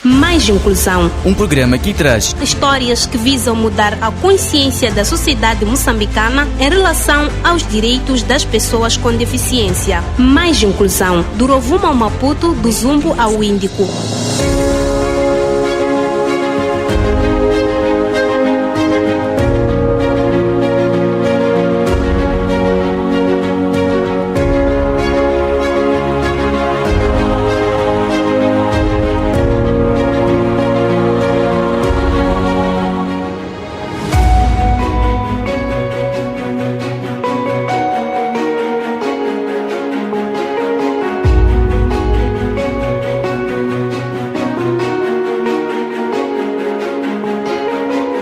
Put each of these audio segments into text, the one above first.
Mais Inclusão. Um programa que traz histórias que visam mudar a consciência da sociedade moçambicana em relação aos direitos das pessoas com deficiência. Mais Inclusão. Do Rovuma ao Maputo, do Zumbo ao Índico.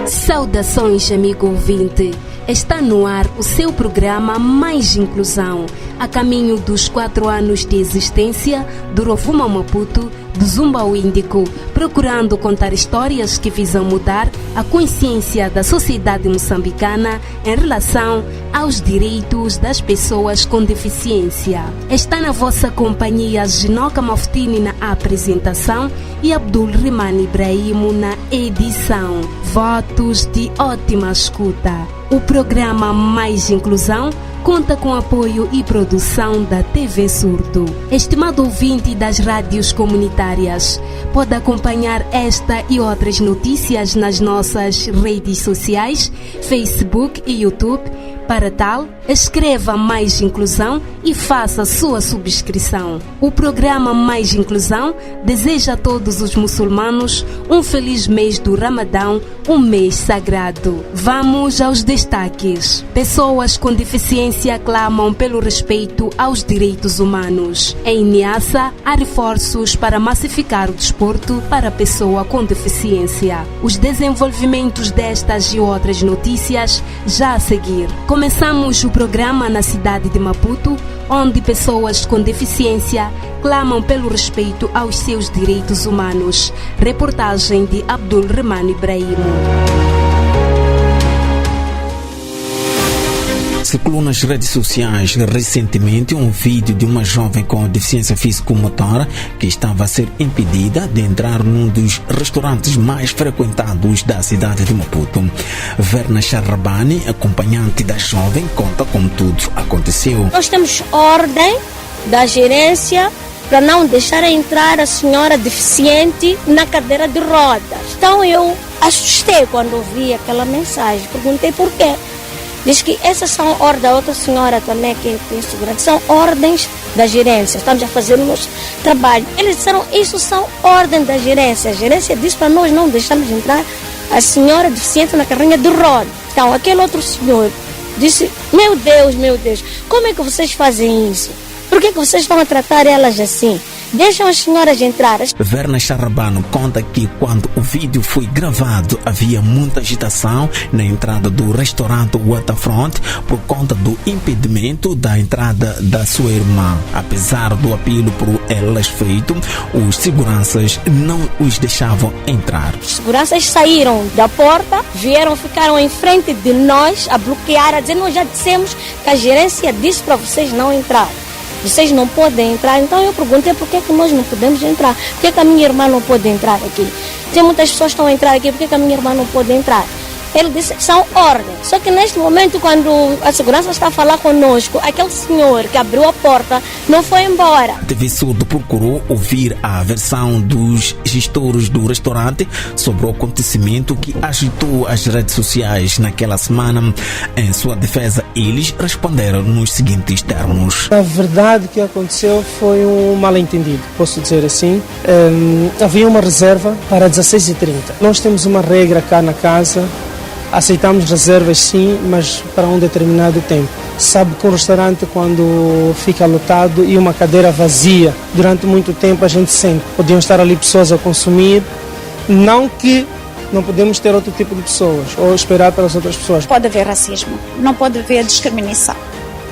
Saudações, amigo ouvinte. Está no ar o seu programa Mais Inclusão, a caminho dos 4 anos de existência do Rovuma ao Maputo, do Zumbo ao Índico, procurando contar histórias que visam mudar a consciência da sociedade moçambicana em relação aos direitos das pessoas com deficiência. Está na vossa companhia Ginoca Moftini na apresentação e Abdul Rimani Ibrahimo na edição. Votos de ótima escuta. O programa Mais Inclusão conta com apoio e produção da TV Surdo. Estimado ouvinte das rádios comunitárias, pode acompanhar esta e outras notícias nas nossas redes sociais, Facebook e YouTube. Para tal, escreva Mais Inclusão e faça sua subscrição. O programa Mais Inclusão deseja a todos os muçulmanos um feliz mês do Ramadão, um mês sagrado. Vamos aos destaques. Pessoas com deficiência clamam pelo respeito aos direitos humanos. Em Niassa, há reforços para massificar o desporto para a pessoa com deficiência. Os desenvolvimentos destas e outras notícias já a seguir. Começamos o programa na cidade de Maputo, onde pessoas com deficiência clamam pelo respeito aos seus direitos humanos. Reportagem de Abdul Rimani Ibrahimo. Circulou nas redes sociais recentemente um vídeo de uma jovem com deficiência físico-motora que estava a ser impedida de entrar num dos restaurantes mais frequentados da cidade de Maputo. Verna Charrabani, acompanhante da jovem, conta como tudo aconteceu. Nós temos ordem da gerência para não deixar entrar a senhora deficiente na cadeira de rodas. Então eu assustei quando ouvi aquela mensagem, perguntei por quê. Diz que essas são ordens, a outra senhora também que tem segurança, são ordens da gerência, estamos a fazer o nosso trabalho. Eles disseram, isso são ordens da gerência. A gerência disse para nós não deixarmos entrar a senhora deficiente na carrinha de roda. Então, aquele outro senhor disse, meu Deus, como é que vocês fazem isso? Por que vocês estão a tratar elas assim? Deixam as senhoras entrar. Verna Charrabano conta que quando o vídeo foi gravado havia muita agitação na entrada do restaurante Waterfront por conta do impedimento da entrada da sua irmã. Apesar do apelo por elas feito, os seguranças não os deixavam entrar. Os seguranças saíram da porta, ficaram em frente de nós a bloquear, a dizer, nós já dissemos que a gerência disse para vocês não entrar. Vocês não podem entrar. Então eu perguntei por que nós não podemos entrar. Por que a minha irmã não pode entrar aqui? Tem muitas pessoas que estão a entrar aqui, por que a minha irmã não pode entrar? Ele disse, são ordens. Só que neste momento, quando a segurança está a falar conosco, aquele senhor que abriu a porta não foi embora. A TV Surdo procurou ouvir a versão dos gestores do restaurante sobre o acontecimento que agitou as redes sociais naquela semana. Em sua defesa, eles responderam nos seguintes termos. A verdade que aconteceu foi um mal-entendido, posso dizer assim. Havia uma reserva para 16h30. Nós temos uma regra cá na casa. Aceitamos reservas sim, mas para um determinado tempo. Sabe que um restaurante, quando fica lotado e uma cadeira vazia, durante muito tempo a gente sente. Podiam estar ali pessoas a consumir, não que não podemos ter outro tipo de pessoas ou esperar pelas outras pessoas. Pode haver racismo, não pode haver discriminação,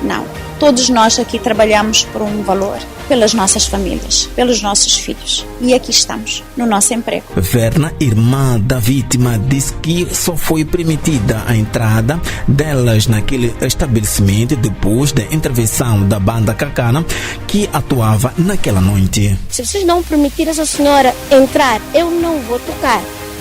não. Todos nós aqui trabalhamos por um valor, pelas nossas famílias, pelos nossos filhos. E aqui estamos, no nosso emprego. Verna, irmã da vítima, disse que só foi permitida a entrada delas naquele estabelecimento depois da intervenção da banda Cacana, que atuava naquela noite. Se vocês não permitirem essa senhora entrar, eu não vou tocar.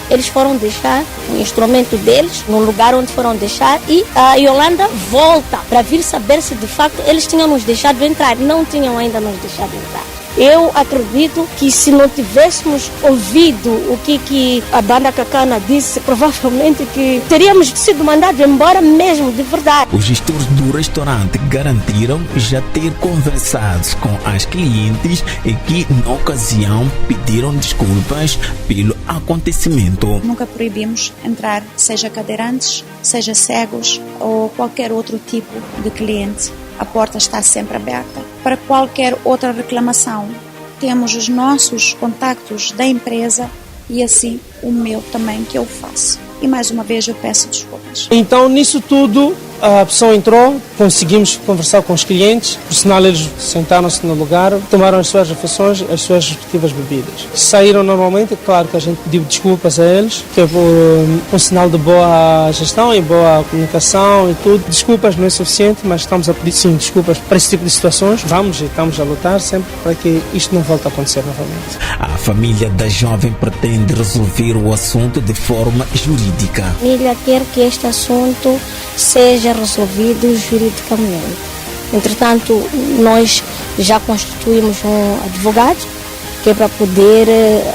Eles foram deixar o instrumento deles no lugar onde foram deixar e a Yolanda volta para vir saber se de facto eles tinham nos deixado entrar. Não tinham ainda nos deixado entrar. Eu acredito que se não tivéssemos ouvido o que a banda Cacana disse, provavelmente que teríamos sido mandados embora mesmo, de verdade. Os gestores do restaurante garantiram já ter conversado com as clientes e que, na ocasião, pediram desculpas pelo acontecimento. Nunca proibimos entrar, seja cadeirantes, seja cegos ou qualquer outro tipo de cliente. A porta está sempre aberta. Para qualquer outra reclamação, temos os nossos contactos da empresa e assim o meu também que eu faço. E mais uma vez eu peço desculpas. Então, nisso tudo, a pessoa entrou, conseguimos conversar com os clientes, por sinal eles sentaram-se no lugar, tomaram as suas refeições, as suas respectivas bebidas. Saíram normalmente, claro que a gente pediu desculpas a eles, que é por um sinal de boa gestão e boa comunicação e tudo. Desculpas não é suficiente, mas estamos a pedir sim desculpas para esse tipo de situações. Vamos e estamos a lutar sempre para que isto não volte a acontecer novamente. A família da jovem pretende resolver o assunto de forma jurídica. A família quer que este assunto seja resolvido juridicamente. Entretanto, nós já constituímos um advogado que é para poder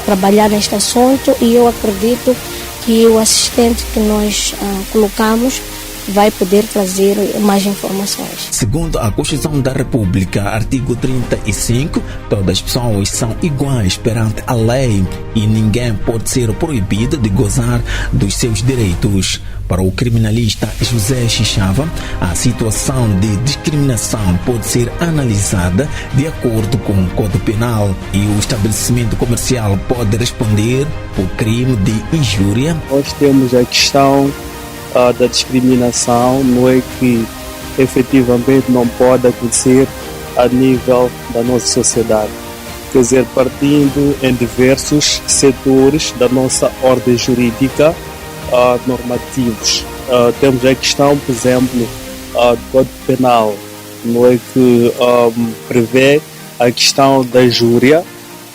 trabalhar neste assunto e eu acredito que o assistente que nós colocamos vai poder trazer mais informações. Segundo a Constituição da República, artigo 35, todas as pessoas são iguais perante a lei e ninguém pode ser proibido de gozar dos seus direitos. Para o criminalista José Xixava, a situação de discriminação pode ser analisada de acordo com o Código Penal e o estabelecimento comercial pode responder por crime de injúria. Nós temos a questão da discriminação, não é que efetivamente não pode acontecer a nível da nossa sociedade. Quer dizer, partindo em diversos setores da nossa ordem jurídica normativos. Temos a questão, por exemplo, do Código Penal, não é que prevê a questão da injúria,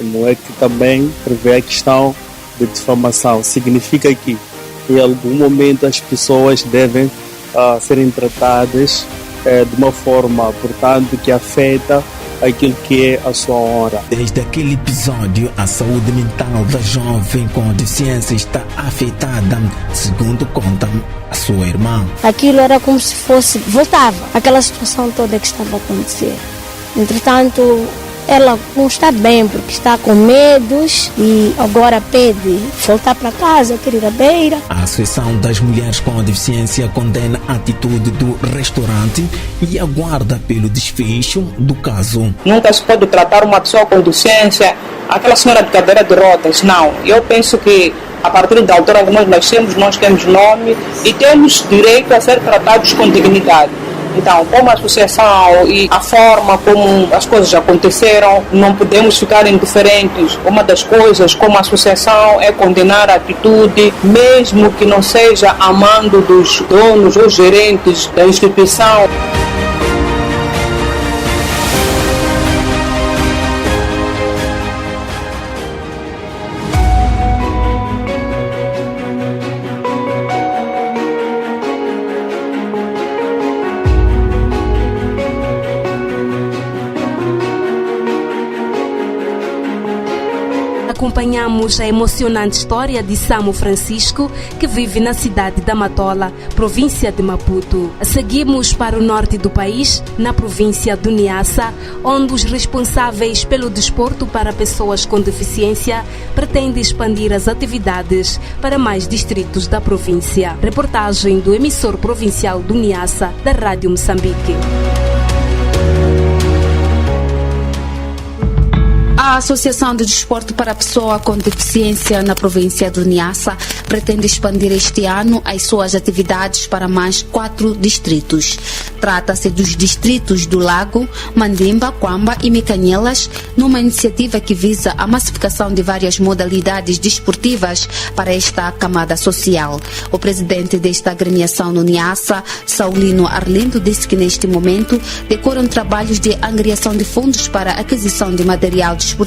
não é que também prevê a questão de difamação. Significa que em algum momento as pessoas devem serem tratadas de uma forma, portanto, que afeta aquilo que é a sua honra. Desde aquele episódio, a saúde mental da jovem com deficiência está afetada, segundo conta a sua irmã. Aquilo era como se fosse, voltava, aquela situação toda que estava a acontecer. Entretanto, ela não está bem porque está com medos e agora pede voltar para casa, quer ir à beira. A Associação das Mulheres com Deficiência condena a atitude do restaurante e aguarda pelo desfecho do caso. Nunca se pode tratar uma pessoa com deficiência, aquela senhora de cadeira de rodas, não. Eu penso que a partir da altura que nós nascemos, nós temos nome e temos direito a ser tratados com dignidade. Então, como associação e a forma como as coisas aconteceram, não podemos ficar indiferentes. Uma das coisas como associação é condenar a atitude, mesmo que não seja a mando dos donos ou gerentes da instituição. Acompanhamos a emocionante história de Samo Francisco, que vive na cidade da Matola, província de Maputo. Seguimos para o norte do país, na província do Niassa, onde os responsáveis pelo desporto para pessoas com deficiência pretendem expandir as atividades para mais distritos da província. Reportagem do emissor provincial do Niassa, da Rádio Moçambique. A A Associação de Desporto para a Pessoa com Deficiência na província do Niassa pretende expandir este ano as suas atividades para mais 4 distritos. Trata-se dos distritos do Lago, Mandimba, Quamba e Mecanhelas, numa iniciativa que visa a massificação de várias modalidades desportivas para esta camada social. O presidente desta agremiação no Niassa, Saulino Arlindo, disse que neste momento decorram trabalhos de angariação de fundos para a aquisição de material desportivo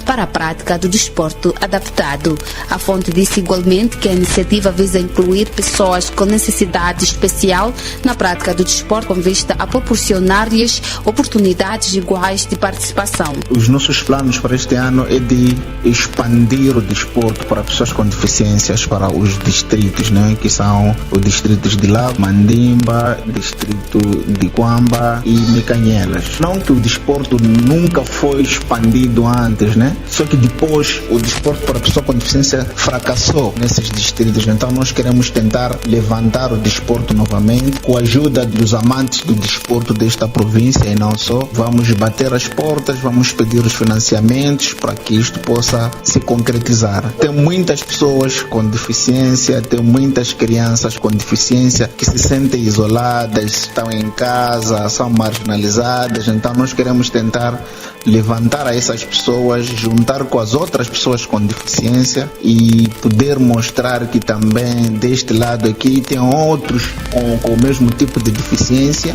para a prática do desporto adaptado. A fonte disse igualmente que a iniciativa visa incluir pessoas com necessidade especial na prática do desporto com vista a proporcionar-lhes oportunidades iguais de participação. Os nossos planos para este ano é de expandir o desporto para pessoas com deficiências para os distritos, né, que são os distritos de Lago, Mandimba, distrito de Quamba e Mecanhelas. Não que o desporto nunca foi expandido antes, né? Só que depois o desporto para pessoa com deficiência fracassou nesses distritos. Então nós queremos tentar levantar o desporto novamente com a ajuda dos amantes do desporto desta província e não só. Vamos bater as portas, vamos pedir os financiamentos para que isto possa se concretizar. Tem muitas pessoas com deficiência, tem muitas crianças com deficiência que se sentem isoladas, estão em casa, são marginalizadas. Então nós queremos tentar levantar a essas pessoas, juntar com as outras pessoas com deficiência e poder mostrar que também deste lado aqui tem outros com o mesmo tipo de deficiência,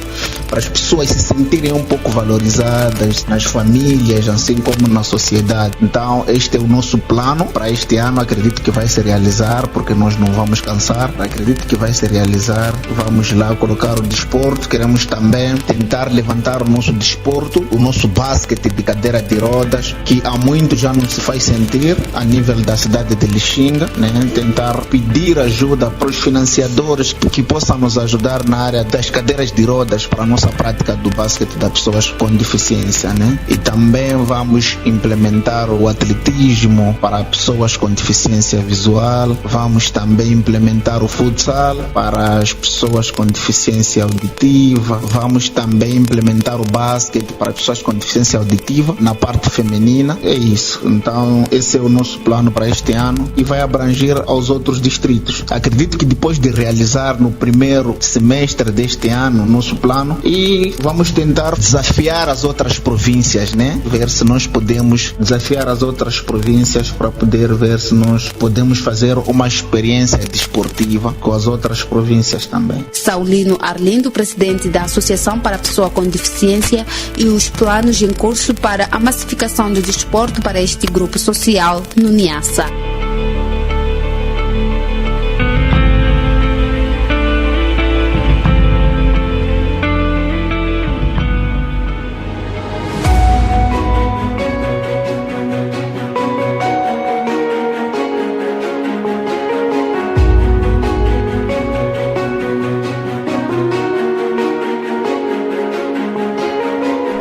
para as pessoas se sentirem um pouco valorizadas nas famílias, assim como na sociedade. Então este é o nosso plano para este ano. Acredito que vai se realizar, porque nós não vamos cansar. Acredito que vai se realizar. Vamos lá colocar o desporto. Queremos também tentar levantar o nosso desporto, o nosso basquete de cadeira de rodas, que há muito já não se faz sentir a nível da cidade de Lixinga, né? Tentar pedir ajuda para os financiadores que possam nos ajudar na área das cadeiras de rodas para a nossa prática do basquete das pessoas com deficiência, né? E também vamos implementar o atletismo para pessoas com deficiência visual. Vamos também implementar o futsal para as pessoas com deficiência auditiva. Vamos também implementar o basquete para pessoas com deficiência auditiva na parte feminina. É isso. Então esse é o nosso plano para este ano e vai abranger aos outros distritos. Acredito que depois de realizar no primeiro semestre deste ano nosso plano, e vamos tentar desafiar as outras províncias, né? Ver se nós podemos desafiar as outras províncias para poder ver se nós podemos fazer uma experiência desportiva com as outras províncias também. Saulino Arlindo, presidente da Associação para a Pessoa com Deficiência, e os planos em curso para a massificação do desporto para este grupo social no Niassa.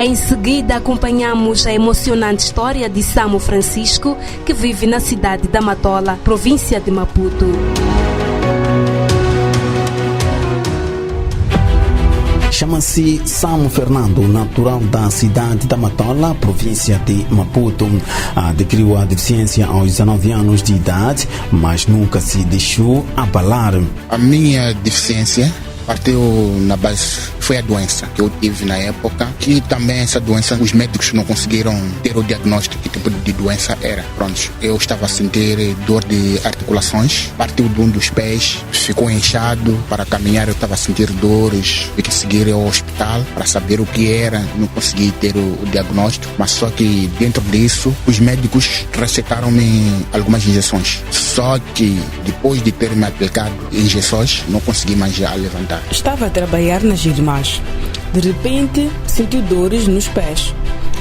Em seguida, acompanhamos a emocionante história de Samo Francisco, que vive na cidade da Matola, província de Maputo. Chama-se Samo Fernando, natural da cidade da Matola, província de Maputo. Adquiriu a deficiência aos 19 anos de idade, mas nunca se deixou abalar. A minha deficiência partiu na base, foi a doença que eu tive na época, que também essa doença, os médicos não conseguiram ter o diagnóstico que tipo de doença era. Pronto, eu estava a sentir dor de articulações, partiu de um dos pés, ficou inchado, para caminhar eu estava a sentir dores, tive que seguir ao hospital para saber o que era, não consegui ter o diagnóstico, mas só que dentro disso, os médicos receitaram-me algumas injeções, só que depois de ter me aplicado injeções, não consegui mais já levantar. Estava a trabalhar nas irmãs. De repente, senti dores nos pés.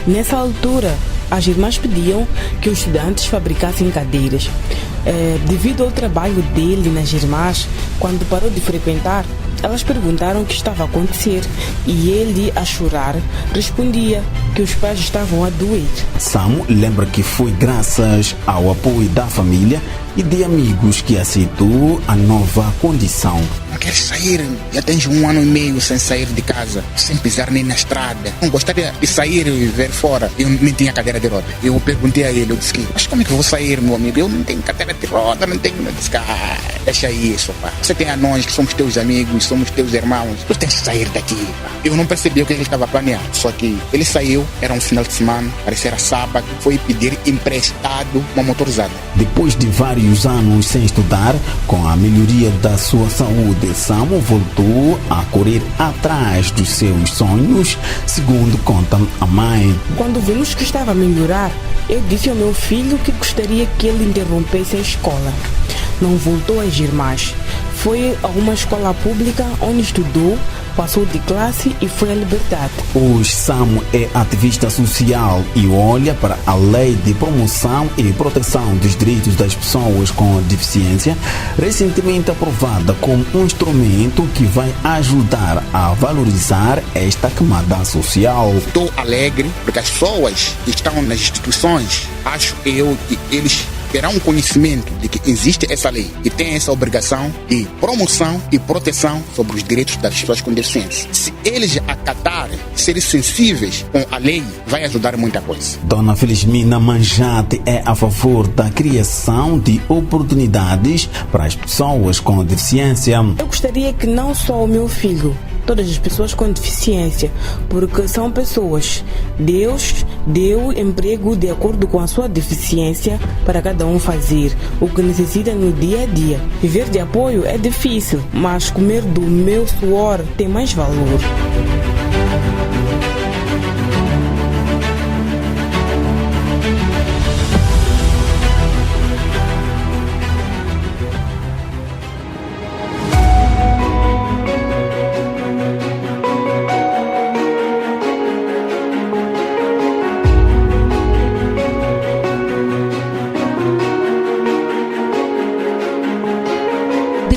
Nessa altura, as irmãs pediam que os estudantes fabricassem cadeiras. Devido ao trabalho dele nas irmãs, quando parou de frequentar, elas perguntaram o que estava a acontecer e ele, a chorar, respondia que os pés estavam a doer. Samu lembra que foi graças ao apoio da família e de amigos que aceitou a nova condição. Não quero sair, já tens 1 ano e meio sem sair de casa, sem pisar nem na estrada. Não gostaria de sair e ver fora. Eu nem tinha cadeira de roda. Eu perguntei a ele, eu disse, mas como é que eu vou sair, meu amigo? Eu não tenho cadeira de roda, não tenho... Eu disse, deixa isso, pá. Você tem a nós, que somos teus amigos, somos teus irmãos. Tu tens que sair daqui, pá. Eu não percebi o que ele estava planeando. Só que ele saiu, era um final de semana, parecia sábado, foi pedir emprestado uma motorizada. Depois de vários anos sem estudar, com a melhoria da sua saúde, Samu voltou a correr atrás dos seus sonhos, segundo conta a mãe. Quando vimos que estava a melhorar, eu disse ao meu filho que gostaria que ele interrompesse a escola. Não voltou a agir mais. Foi a uma escola pública onde estudou, passou de classe e foi à liberdade. Hoje Samu é ativista social e olha para a Lei de Promoção e Proteção dos Direitos das Pessoas com Deficiência, recentemente aprovada como um instrumento que vai ajudar a valorizar esta camada social. Estou alegre porque as pessoas que estão nas instituições, acho eu que eles terão um conhecimento de que existe essa lei e tem essa obrigação de promoção e proteção sobre os direitos das pessoas com deficiência. Se eles acatarem, serem sensíveis com a lei, vai ajudar muita coisa. Dona Felizmina Manjate é a favor da criação de oportunidades para as pessoas com deficiência. Eu gostaria que não só o meu filho, todas as pessoas com deficiência, porque são pessoas. Deus deu emprego de acordo com a sua deficiência para cada um fazer o que necessita no dia a dia. Viver de apoio é difícil, mas comer do meu suor tem mais valor.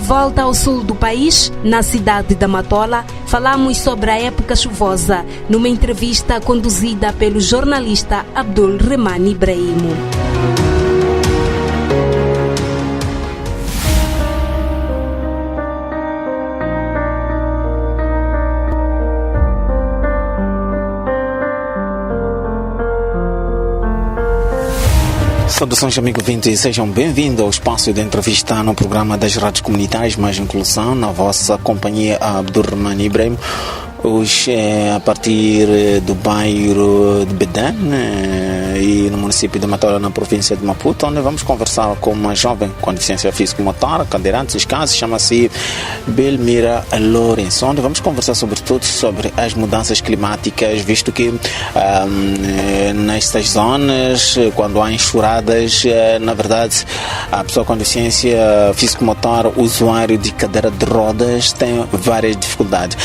Volta ao sul do país, na cidade da Matola, falamos sobre a época chuvosa, numa entrevista conduzida pelo jornalista Abdul Rahman Ibrahim. Saudações, amigo ouvinte, e sejam bem-vindos ao espaço de entrevista no programa das rádios comunitárias Mais Inclusão, na vossa companhia Abdul Rahman Ibrahim. Hoje, a partir do bairro de Bedane e no município de Matola, na província de Maputo, onde vamos conversar com uma jovem com deficiência físico-motora, cadeirante, escassa, chama-se Belmira Lourenço, onde vamos conversar sobretudo sobre as mudanças climáticas, visto que nestas zonas, quando há enxurradas, na verdade, a pessoa com deficiência físico-motora, usuário de cadeira de rodas, tem várias dificuldades.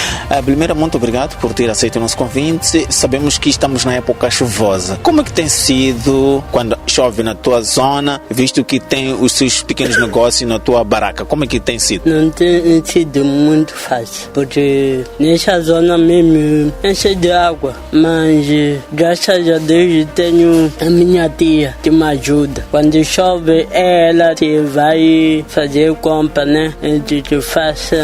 Belmira, muito obrigado por ter aceito o nosso convite. Sabemos que estamos na época chuvosa. Como é que tem sido quando chove na tua zona, visto que tem os seus pequenos negócios na tua barraca? Como é que tem sido? Não tem sido muito fácil, porque nessa zona mesmo enche de água, mas graças a Deus tenho a minha tia que me ajuda. Quando chove, ela que vai fazer compra, né? Que faça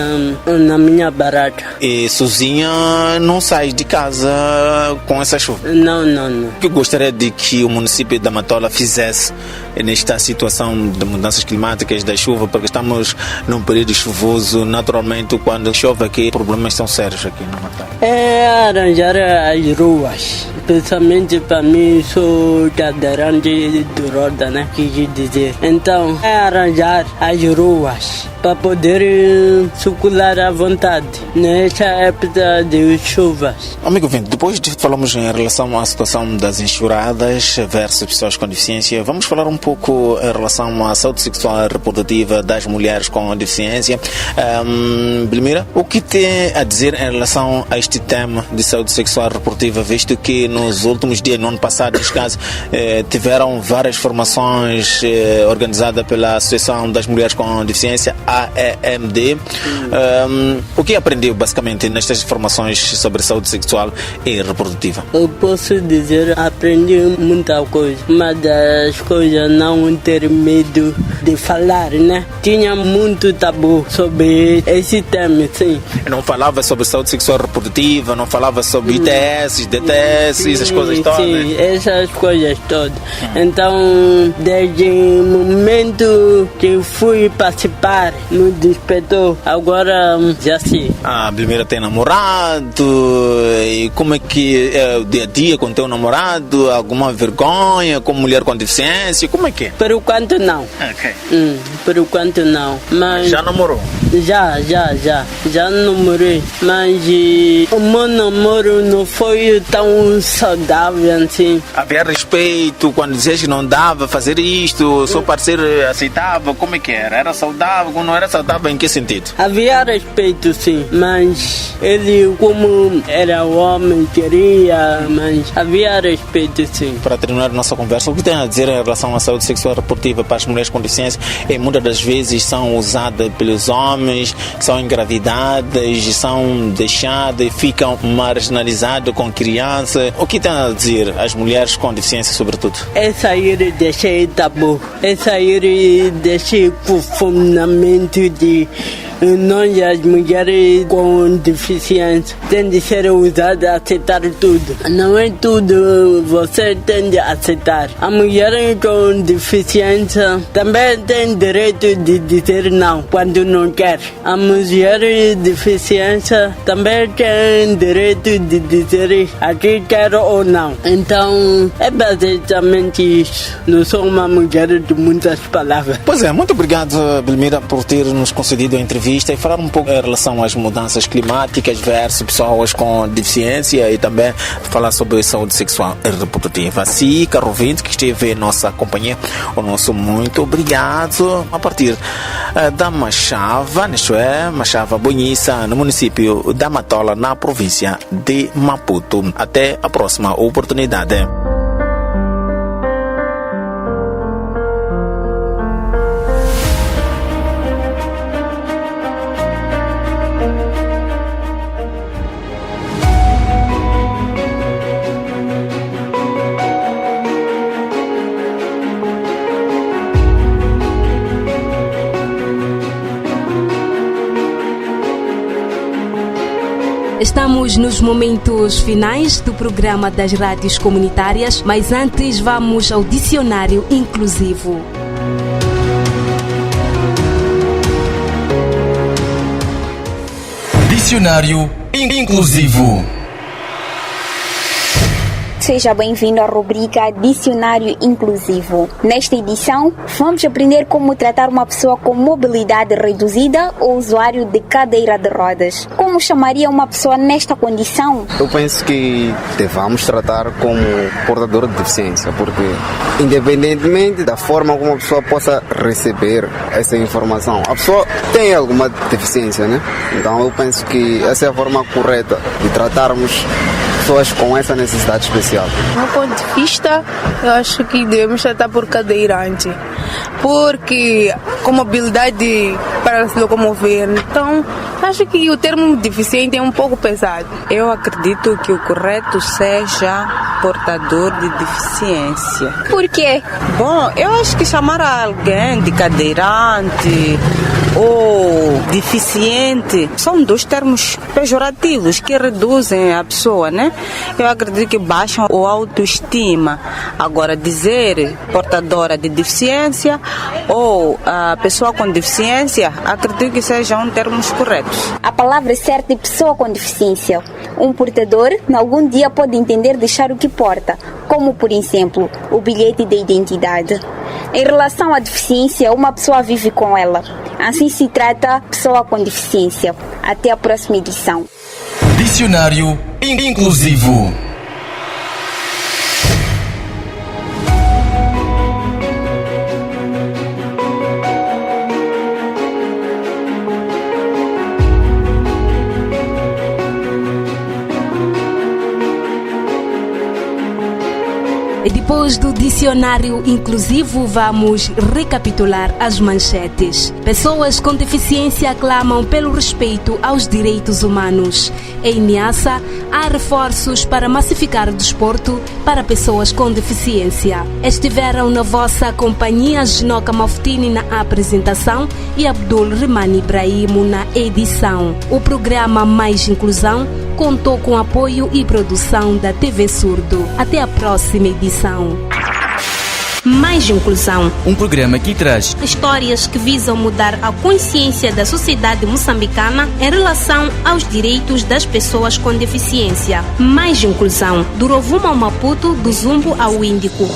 na minha barraca. E sozinha não sai de casa com essa chuva? Não. O que eu gostaria de que o município da Matola fizesse nesta situação de mudanças climáticas da chuva, porque estamos num período chuvoso, naturalmente quando chove aqui, problemas são sérios aqui na Matola. É arranjar as ruas, principalmente para mim, sou cadeirante de roda, né? Quis dizer. Então, é arranjar as ruas para poder circular à vontade nessa época de chuvas. Amigo ouvinte, depois de falarmos em relação à situação das enxurradas versus pessoas com deficiência, vamos falar um pouco em relação à saúde sexual e reprodutiva das mulheres com deficiência. Belmira, o que tem a dizer em relação a este tema de saúde sexual e reprodutiva, visto que nos últimos dias, no ano passado, neste caso, tiveram várias formações organizadas pela Associação das Mulheres com Deficiência, AEMD. O que aprendeu basicamente nestas formações sobre saúde sexual e reprodutiva? Eu posso dizer, aprendi muita coisa. Uma das coisas, não ter medo de falar, né? Tinha muito tabu sobre esse tema, sim. Não falava sobre saúde sexual e reprodutiva, não falava sobre ITS, DTS, essas coisas todas? Sim, essas coisas todas. Então, desde o momento que fui participar, me despertou. Agora, já sei. A Belmira tem namorado, e como é que é o dia a dia com teu namorado? Alguma vergonha como mulher com deficiência? Como é que é? Por enquanto não. Ok. Por enquanto não. Mas já namorou? Já namorei. Mas o meu namoro não foi tão saudável assim. Havia respeito quando dizias que não dava fazer isto, seu parceiro aceitava? Como é que era? Era saudável? Quando não era saudável, em que sentido? Havia respeito, sim, mas ele, como era homem, queria, mas havia respeito, sim. Para terminar a nossa conversa, o que tem a dizer em relação à saúde sexual e reprodutiva para as mulheres com deficiência? Muitas das vezes são usadas pelos homens, são engravidadas, são deixadas e ficam marginalizadas com crianças. O que tem a dizer às mulheres com deficiência, sobretudo? É sair desse tabu, é sair desse confinamento de nós, as mulheres com deficiência, tem de ser usadas a aceitar tudo. Não é tudo você tem de aceitar. A mulher com deficiência também tem direito de dizer não quando não quer. A mulher com deficiência também tem direito de dizer aqui quero ou não. Então, é basicamente isso. Não sou uma mulher de muitas palavras. Pois é, muito obrigado, Belmira, por ter nos concedido a entrevista e falar um pouco em relação às mudanças climáticas versus pessoas com deficiência e também falar sobre saúde sexual e reprodutiva. Assim, caro ouvinte que esteve em nossa companhia, o nosso muito obrigado a partir da Machava, isto é, Machava Bonhiça, no município da Matola, na província de Maputo. Até a próxima oportunidade. Estamos nos momentos finais do programa das rádios comunitárias, mas antes vamos ao dicionário inclusivo. Dicionário inclusivo. Seja bem-vindo à rubrica Dicionário Inclusivo. Nesta edição, vamos aprender como tratar uma pessoa com mobilidade reduzida ou usuário de cadeira de rodas. Como chamaria uma pessoa nesta condição? Eu penso que devamos tratar como portador de deficiência, porque independentemente da forma como a pessoa possa receber essa informação, a pessoa tem alguma deficiência, né? Então eu penso que essa é a forma correta de tratarmos pessoas com essa necessidade especial. Do meu ponto de vista, eu acho que devemos tratar por cadeirante, porque com mobilidade para se locomover, então acho que o termo deficiente é um pouco pesado. Eu acredito que o correto seja portador de deficiência. Por quê? Bom, eu acho que chamar alguém de cadeirante ou deficiente são dois termos pejorativos que reduzem a pessoa, né? Eu acredito que baixam a autoestima. Agora, dizer portadora de deficiência ou a pessoa com deficiência, acredito que sejam termos corretos. A palavra certa é pessoa com deficiência. Um portador, em algum dia, pode entender deixar o que porta, como, por exemplo, o bilhete de identidade. Em relação à deficiência, uma pessoa vive com ela. Assim se trata pessoa com deficiência. Até a próxima edição. Dicionário inclusivo. Depois do dicionário inclusivo, vamos recapitular as manchetes. Pessoas com deficiência clamam pelo respeito aos direitos humanos. Em Niassa, há reforços para massificar o desporto para pessoas com deficiência. Estiveram na vossa companhia Ginoca Maftini na apresentação e Abdul Rimani Ibrahimo na edição. O programa Mais Inclusão contou com apoio e produção da TV Surdo. Até a próxima edição. Mais Inclusão. Um programa que traz histórias que visam mudar a consciência da sociedade moçambicana em relação aos direitos das pessoas com deficiência. Mais Inclusão. Do Rovuma ao Maputo, do Zumbo ao Índico.